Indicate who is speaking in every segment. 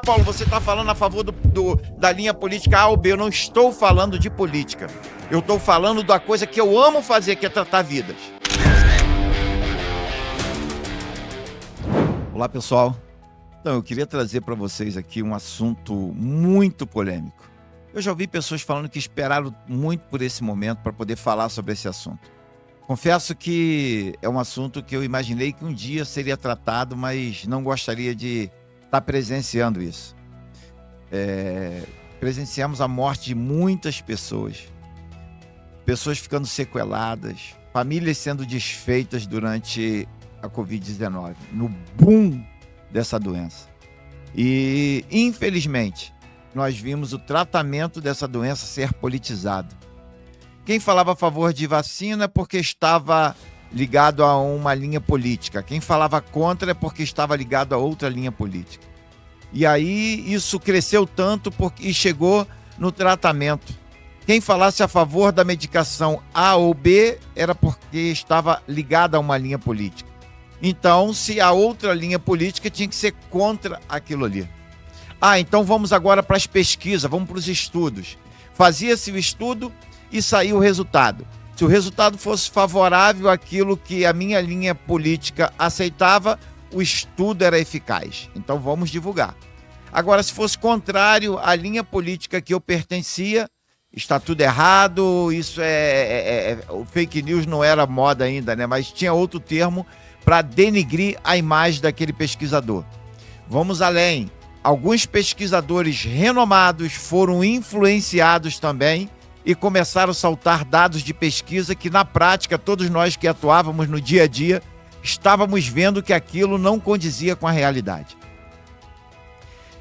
Speaker 1: Paulo, você está falando a favor da linha política A ou B. Eu não estou falando de política. Eu estou falando da coisa que eu amo fazer, que é tratar vidas. Olá, pessoal. Então, eu queria trazer para vocês aqui um assunto muito polêmico. Eu já ouvi pessoas falando que esperaram muito por esse momento para poder falar sobre esse assunto. Confesso que é um assunto que eu imaginei que um dia seria tratado, mas não gostaria de estar presenciando isso. Presenciamos a morte de muitas pessoas ficando sequeladas, famílias sendo desfeitas durante a Covid-19, no boom dessa doença. E, infelizmente, nós vimos o tratamento dessa doença ser politizado. Quem falava a favor de vacina é porque estava ligado a uma linha política. Quem falava contra é porque estava ligado a outra linha política. E aí isso cresceu tanto e chegou no tratamento. Quem falasse a favor da medicação A ou B era porque estava ligado a uma linha política. Então, se a outra linha política tinha que ser contra aquilo ali. Então vamos agora para as pesquisas, vamos para os estudos. Fazia-se o estudo e saiu o resultado. Se o resultado fosse favorável àquilo que a minha linha política aceitava, o estudo era eficaz. Então vamos divulgar. Agora, se fosse contrário à linha política que eu pertencia, está tudo errado, isso o fake news não era moda ainda, né? Mas tinha outro termo para denigrir a imagem daquele pesquisador. Vamos além. Alguns pesquisadores renomados foram influenciados também e começaram a saltar dados de pesquisa que, na prática, todos nós que atuávamos no dia a dia, estávamos vendo que aquilo não condizia com a realidade.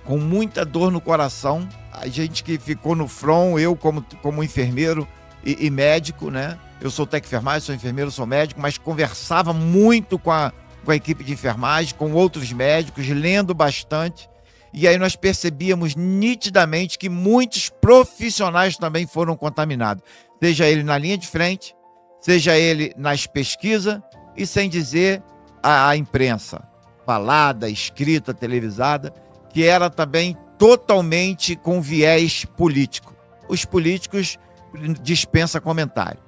Speaker 1: Com muita dor no coração, a gente que ficou no front, eu como enfermeiro e médico, né? Eu sou técnico de enfermagem, sou enfermeiro, sou médico, mas conversava muito com a equipe de enfermagem, com outros médicos, lendo bastante. E aí nós percebíamos nitidamente que muitos profissionais também foram contaminados. Seja ele na linha de frente, seja ele nas pesquisas e sem dizer a imprensa, falada, escrita, televisada, que era também totalmente com viés político. Os políticos dispensa comentário,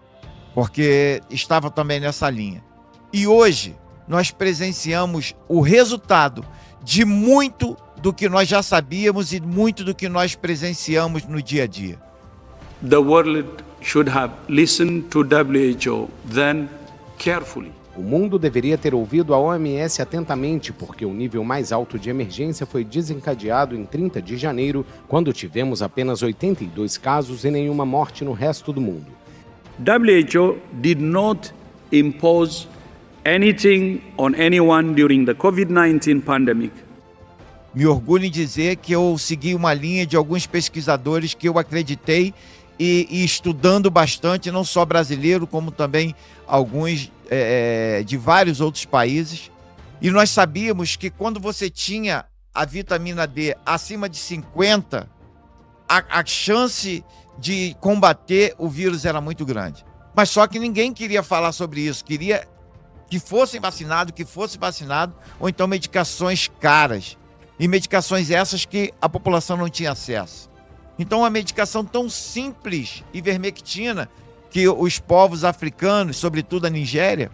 Speaker 1: porque estava também nessa linha. E hoje nós presenciamos o resultado de muito do que nós já sabíamos e muito do que nós presenciamos no dia a dia.
Speaker 2: The world should have listened to WHO then carefully.
Speaker 3: O mundo deveria ter ouvido a OMS atentamente, porque o nível mais alto de emergência foi desencadeado em 30 de janeiro, quando tivemos apenas 82 casos e nenhuma morte no resto do mundo.
Speaker 2: WHO did not impose anything on anyone during the COVID-19 pandemic.
Speaker 1: Me orgulho em dizer que eu segui uma linha de alguns pesquisadores que eu acreditei e estudando bastante, não só brasileiro, como também alguns de vários outros países. E nós sabíamos que quando você tinha a vitamina D acima de 50, a chance de combater o vírus era muito grande. Mas só que ninguém queria falar sobre isso, queria que fosse vacinado, ou então medicações caras. E medicações essas que a população não tinha acesso. Então, uma medicação tão simples, ivermectina, que os povos africanos, sobretudo a Nigéria,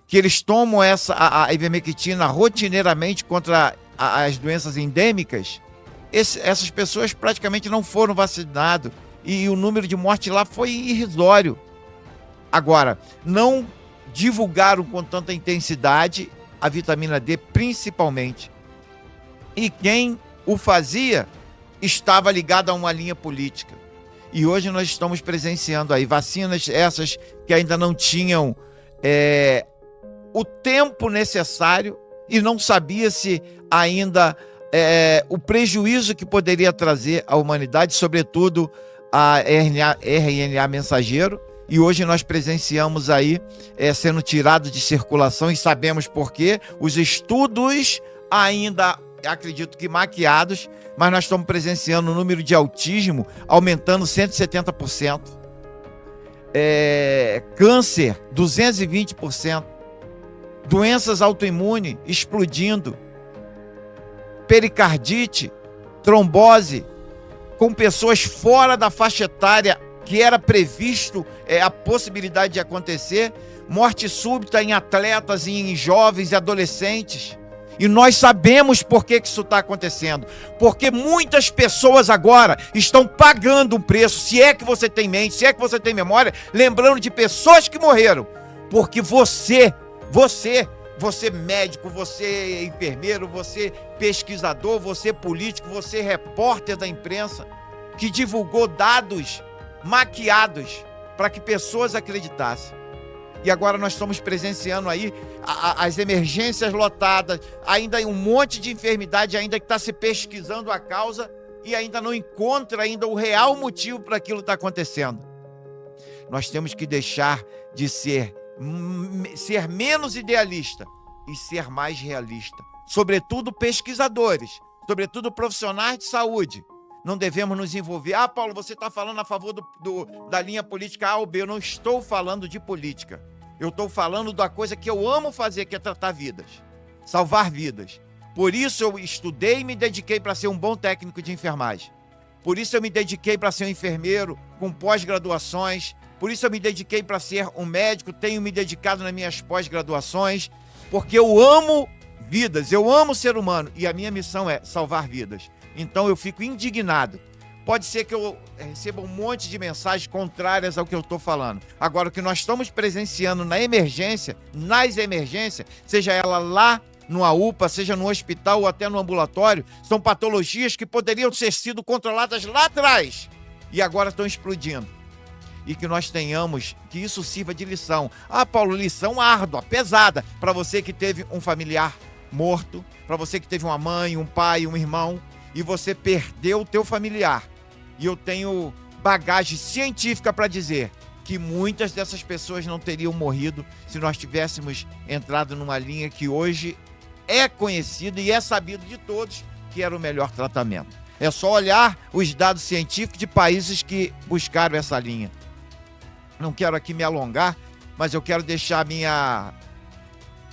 Speaker 1: que eles tomam a ivermectina rotineiramente contra as doenças endêmicas, essas pessoas praticamente não foram vacinadas e o número de mortes lá foi irrisório. Agora, não divulgaram com tanta intensidade a vitamina D, principalmente. E quem o fazia estava ligado a uma linha política. E hoje nós estamos presenciando aí vacinas essas que ainda não tinham o tempo necessário e não sabia-se ainda o prejuízo que poderia trazer à humanidade, sobretudo a RNA mensageiro. E hoje nós presenciamos aí sendo tirado de circulação e sabemos por quê. Os estudos ainda, acredito que maquiados, mas nós estamos presenciando o número de autismo aumentando 170%. Câncer, 220%. Doenças autoimunes explodindo. Pericardite, trombose com pessoas fora da faixa etária que era previsto a possibilidade de acontecer, morte súbita em atletas, em jovens e adolescentes. E nós sabemos por que isso está acontecendo. Porque muitas pessoas agora estão pagando um preço, se é que você tem mente, se é que você tem memória, lembrando de pessoas que morreram. Porque você médico, você enfermeiro, você pesquisador, você político, você repórter da imprensa, que divulgou dados maquiados para que pessoas acreditassem. E agora nós estamos presenciando aí as emergências lotadas, ainda um monte de enfermidade ainda que está se pesquisando a causa e ainda não encontra ainda o real motivo para aquilo estar acontecendo. Nós temos que deixar de ser menos idealista e ser mais realista. Sobretudo pesquisadores, sobretudo profissionais de saúde. Não devemos nos envolver. Ah, Paulo, você está falando a favor da linha política A ou B. Eu não estou falando de política. Eu estou falando da coisa que eu amo fazer, que é tratar vidas, salvar vidas. Por isso eu estudei e me dediquei para ser um bom técnico de enfermagem. Por isso eu me dediquei para ser um enfermeiro com pós-graduações. Por isso eu me dediquei para ser um médico, tenho me dedicado nas minhas pós-graduações, porque eu amo vidas, eu amo o ser humano e a minha missão é salvar vidas. Então eu fico indignado. Pode ser que eu receba um monte de mensagens contrárias ao que eu estou falando. Agora, o que nós estamos presenciando nas emergências, seja ela lá numa UPA, seja no hospital ou até no ambulatório, são patologias que poderiam ter sido controladas lá atrás e agora estão explodindo. E que nós tenhamos, que isso sirva de lição. Ah, Paulo, lição árdua, pesada, para você que teve um familiar morto, para você que teve uma mãe, um pai, um irmão, e você perdeu o teu familiar. E eu tenho bagagem científica para dizer que muitas dessas pessoas não teriam morrido se nós tivéssemos entrado numa linha que hoje é conhecida e é sabido de todos que era o melhor tratamento. É só olhar os dados científicos de países que buscaram essa linha. Não quero aqui me alongar, mas eu quero deixar a minha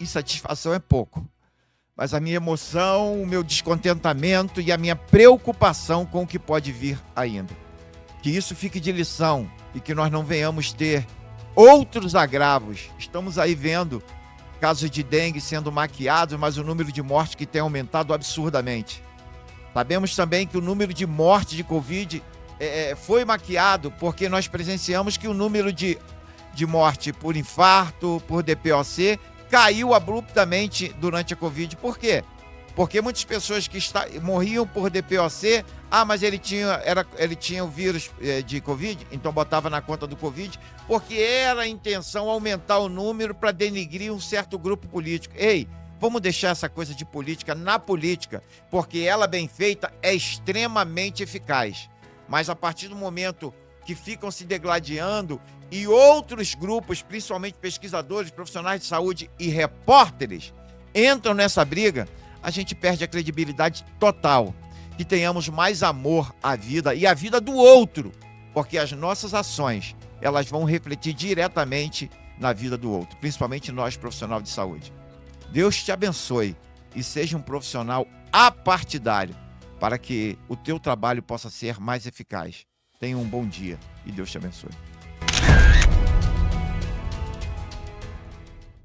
Speaker 1: insatisfação é pouco. Mas a minha emoção, o meu descontentamento e a minha preocupação com o que pode vir ainda. Que isso fique de lição e que nós não venhamos ter outros agravos. Estamos aí vendo casos de dengue sendo maquiados, mas o número de mortes que tem aumentado absurdamente. Sabemos também que o número de mortes de Covid foi maquiado porque nós presenciamos que o número de morte por infarto, por DPOC, caiu abruptamente durante a Covid. Por quê? Porque muitas pessoas que morriam por DPOC, mas ele tinha o vírus de Covid, então botava na conta do Covid, porque era a intenção aumentar o número para denigrir um certo grupo político. Ei, vamos deixar essa coisa de política na política, porque ela bem feita é extremamente eficaz. Mas a partir do momento que ficam se degladiando e outros grupos, principalmente pesquisadores, profissionais de saúde e repórteres, entram nessa briga, a gente perde a credibilidade total. Que tenhamos mais amor à vida e à vida do outro, porque as nossas ações, elas vão refletir diretamente na vida do outro, principalmente nós, profissionais de saúde. Deus te abençoe e seja um profissional apartidário, para que o teu trabalho possa ser mais eficaz. Tenha um bom dia e Deus te abençoe.